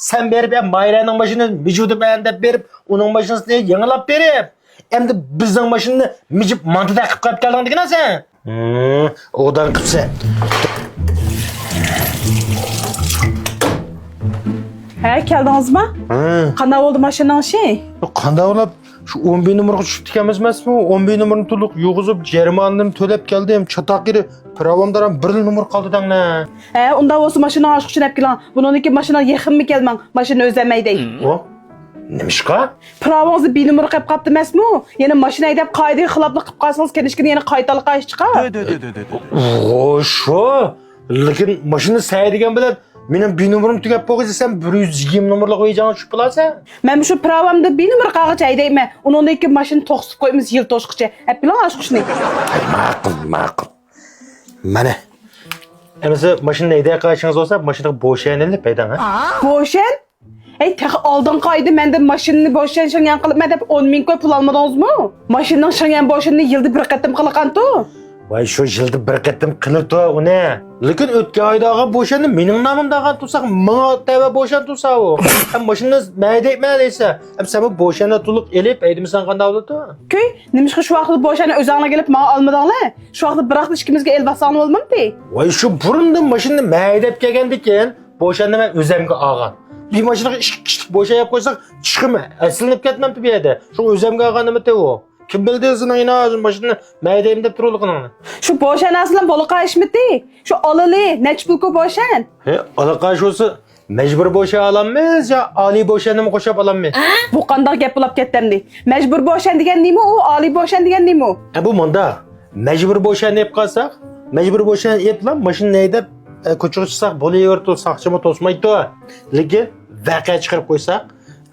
sen berip hem Mayranın başını vücudu beğendip berip onun başını yanılap berip. Hem de bizden başını micip mantıda kıp kıp geldin dikine sen. Odan kıpsa. He, geldiniz mi? Qanday oldu maşının şey? Qanday olab şu 11 numaraga tushib ketganmizmi? 11 numarani to'liq yug'izib, jarimonani to'lab keldim. Chataqiri pravamda ham 1 numar qoldi dangna. He, unda olsa maşını aşık için hep gelen. Bununki maşına yakın mı gelmen? Maşını özlemeydi. O? Nemişqa? Pravamızı 1 numara qilib qapti emasmi? Yana mashina haydab qoidaga xiloflik qilib qolsangiz kelishkini yana qaytalik qayish chiqar. O shu. Lekin mashina say degan bilan mening 1 numarim tugab qo'ysa sen 120 numarga qo'yacağını tushib qolasan. Men shu pravamda 1 numara qog'oz haydayman. Uningki mashina to'qsib qo'yamiz yil to'shqicha. Hep bilan aşkışni. Ma'qul. Mana. Endi mashina haydab qo'yishingiz bo'lsa, mashinaga bo'shanilib paydan ha. Bo'shan? Ey, tax oldin qo'ydi menda mashinani bo'shan qilib deb 10 ming qo'y pul olmadingizmi? Mashinaning shangan bo'shanini yilda bir qatim qilaqan-tu. Vay şu yılda bir qatim qilib o ne? Lekin o'tgan oydaga bo'shani mening nomimdaga tursak, menga tava bo'shan tursa o. Ham mashina mayda deysa, ham sen bu bo'shani to'liq elib, aydimisan qanday bo'ldi? Köy, nimishqa shu vaqtda bo'shani o'zinglar kelib menga olmadinglar? Shu vaqtda bir vaqt ikkimizga el basani bo'lmadi? Vay şu burundan mashina maydab kelgandikan, bo'shani men o'zimga olgan. Bir mashinaga ikki kishi bo'shayib qo'ysak, chiqimi asilinib ketmabdi bu yerda. Shu o'zimga olganimda o. Kim bildi senin yine ağzın başını meydeyim de turulduğunu. Şu boşan aslan bolu qayışmıdı. Şu alalı, neç bulku boşan. He, alaqaş olsa mecbur boşa alanmaz ya ali boşanı mı koşup alanmaz? Bu qandaq gap bo'lib ketdimdi. Mecbur boşan degan nima u, ali boşan degan nima u? Bu manda mecbur boşan yap qalsak, mecbur boşan yaplan maşını neyde koçuğa çıksak bolaverdi saqchimi tosmaydi. Lekin vaqa chiqarib qo'ysak,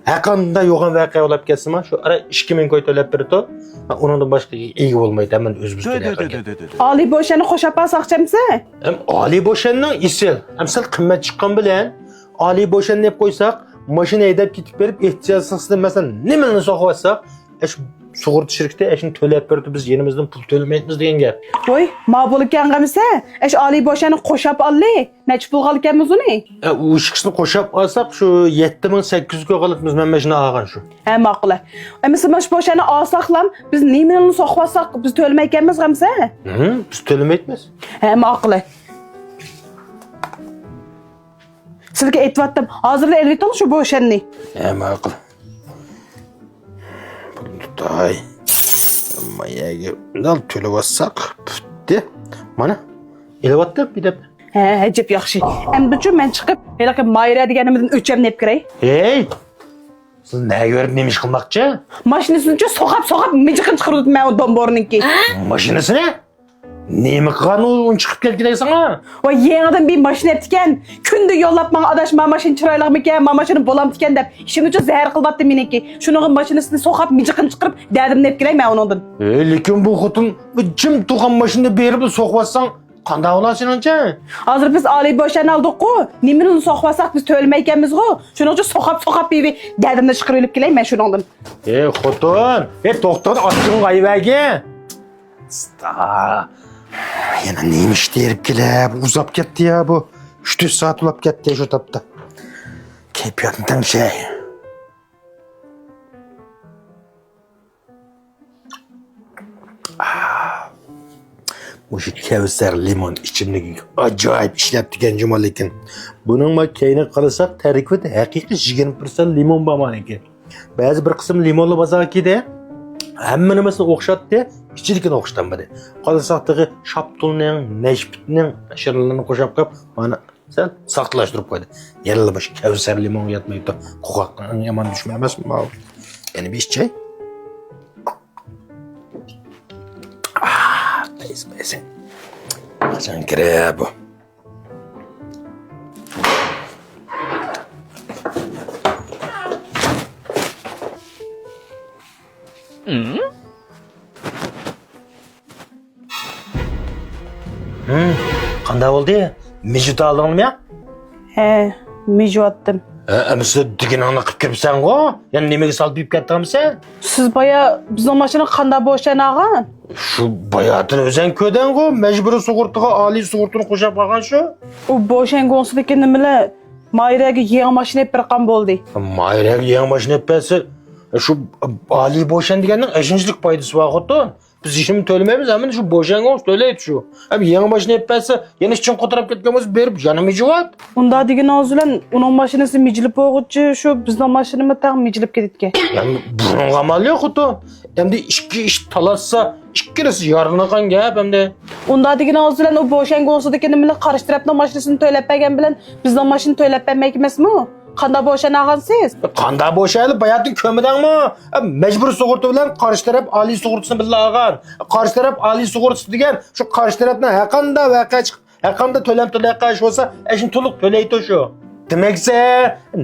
Hakkında yoğun vakıya olab ketsin şu ara 2000 koy to'lab berdi. Ondan başqa iyi olmaydi hemen özümüzde. Ali boşanı qo'shib saqchamsa? Hem Ali boşanning isil. Hem sal qimmat chiqqan bilan Ali boşan deb qo'ysak, mashina haydab ketib berib, ehtiyotsizlikda masalan nimani so'qib sug'urta shirkati shuni to'lab berdi, biz yenimizdan pul to'lamaymiz degan gap. Voy, ma bo'lib kelganmisa, Ali boşanı qo'shib olli. Nech pul qolganmiz uni? U ishni qo'shib olsak, shu 7800 ga qolibmiz, men mashina olgan shu. Ha, ma'qul. Emas boşanı olsaqlam, biz nimani so'qib olsak, biz to'lamaykanmiz hamsa? Biz to'lamaymiz. Ha, ma'qul. Sizga aytvatdim, hozirda elviton shu boşanni. Ha, ma'qul. Day. Mayaga dal to'lab olsak, de. Mana. Elvatdi bir deb. He, ajib yaxshi. Endi-chu men chiqib, helaqa Mayra deganimdan o'cham neb kiray. Hey! Siz ne görüp neymiş qilmoqchi? Mashinasini so'qib mijiqin chiqirdim men o domborninki. Mashinasini? Nima qilgan u chiqib ketgan sana? Voy, yangidan bir mashina eptikan. Kunda yo'llab menga adashma mashina chiroylimikan, men mashina bo'lamtikan deb. Ishim uchun zahar qilibdi meniki. Shuning mashinasini so'qib mijiqin chiqirib, dadim neb kiray men undan. Lekin bu xotin bu jim turgan mashina berib so'qvasan, qanday bo'lasin ancha? Hozir biz Ali boşan oldik-ku. Nimani so'qvasak biz to'lmaykanmiz-ku. Shuning uchun so'qib bir dadimni chiqirib kelay men shuningdan. Xotin, to'xtat, oching qayvagi. Sta. Yana neymiş derip kelib, uzab ketdi ya bu. 3-4 saat ulab ketdi shu tapda. Keyfiyatim şey. Muşu Kevser limon içimdeki acayip işlep diken cuma lekin. Bunun makayına qarasak tarkibida haqiqiy 20% limon bo'lgan ekan. Ba'zi bir qism limonli bazak edi. Hamma nimasini o'xshatdi, kichikligini o'xshatmadi. Qolasoqdagi shaptulning, nashpitning shirinlarini qo'shib qo'yib, mana sal saqlashtirib qo'ydi. Yalalabash Kevser limon yetmaydi. Qo'qoqning yomon düşmay emasmi? Yana bir chay. Neyse. Qachon kirib bu? Qanday bo'ldi? Mijut oldingmi? He, mijotdim. Amsa diginingni qilib kiribsan-ku. Yana nimaga solib ketdingmisan? Siz boya bizning mashina qanday boşan olgan? Şu bayatın özen köden-ku, mecburi sug'urtaga oliy sug'urtani qo'shib olgan shu. U boşan gonsidagi nimalar? Mayraga yangi mashina hep bir qan bo'ldi. Mayraga yangi mashina etpesi şu Ali boşan deganning eshinchilik foydasi bor xotin. Biz ishimni to'lamaymiz, ammo shu bo'shangan to'laydi shu. Abi yangi mashina etpesi yana ishchin qo'tirib ketgan bo'lsa berib jonimga jivat. Unda degan oz bilan uning mashinasi mijilib o'g'itchi shu bizning mashinamiz taq mijilib ketdi. Yani bunun amal yok xotin. Endi ikki ish talashsa ikkilisi yarılagan gap endi. Unda degan oz bilan u bo'shangansidagi nimalar qarshi tarafning mashinasini to'lab bergan bilan bizning mashina to'lab bermak emasmi? Qanday bo'shanag'ansiz? Qanday bo'shayli bayatning ko'midangmi? Mecbur sug'urta bilan qarshi taraf oliy sug'urtasini birga olgan. Qarshi taraf oliy sug'urtasi degan shu qarshi tarafdan haqanda voqea chiqib, haqanda to'lam to'layqish bo'lsa, shuni to'liq to'laydi shu. Demaksa,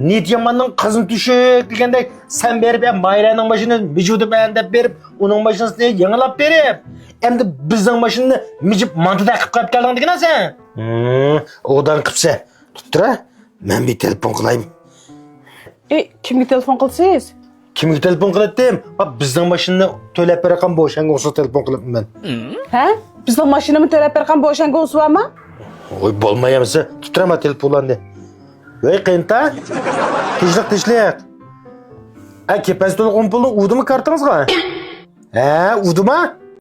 niyat yomonning qizim tushib degandek sen berib Mayraning mashinasini vujudi bilan deb berib, uning mashinasini yangilab berib, endi bizning mashinani mijib mantada qilib qo'yib kelding degan sen. Odan qilsa, tutira, men bir telefon qilayim. Kimga telefon qilsangiz? Kimga telefon qiladim? Bizning mashinani to'lab bergan bo'shanga o'sha telefon qilibman. Ha? Bizning mashinani to'lab bergan bo'shanga o'svami? Oy bo'lmayamsa, tutiraman telefonlarni. Voy qenta? Tishliq. Kepasi to'liq 10 pulni udimi kartingizga? Ha, udimi?